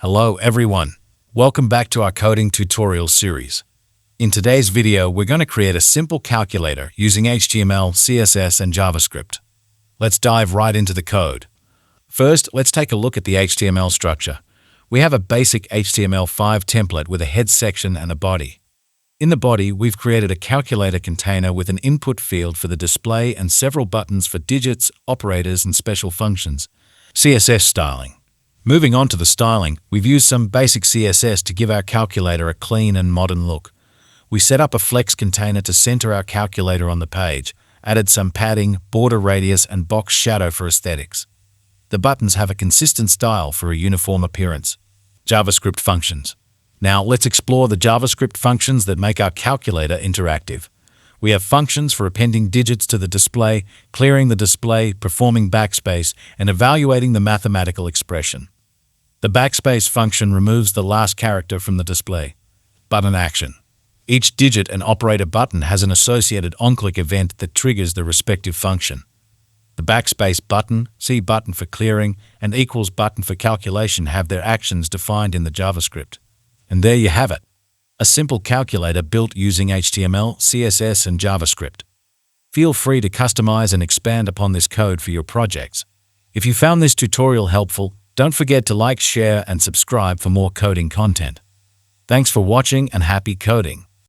Hello everyone. Welcome back to our coding tutorial series. In today's video, we're going to create a simple calculator using HTML, CSS, and JavaScript. Let's dive right into the code. First, let's take a look at the HTML structure. We have a basic HTML5 template with a head section and a body. In the body, we've created a calculator container with an input field for the display and several buttons for digits, operators, and special functions. CSS styling. Moving on to the styling, we've used some basic CSS to give our calculator a clean and modern look. We set up a flex container to center our calculator on the page, added some padding, border radius, and box shadow for aesthetics. The buttons have a consistent style for a uniform appearance. JavaScript functions. Now let's explore the JavaScript functions that make our calculator interactive. We have functions for appending digits to the display, clearing the display, performing backspace, and evaluating the mathematical expression. The backspace function removes the last character from the display. Button action. Each digit and operator button has an associated on-click event that triggers the respective function. The backspace button, C button for clearing, and equals button for calculation have their actions defined in the JavaScript. And there you have it. A simple calculator built using HTML, CSS, and JavaScript. Feel free to customize and expand upon this code for your projects. If you found this tutorial helpful, don't forget to like, share, and subscribe for more coding content. Thanks for watching and happy coding.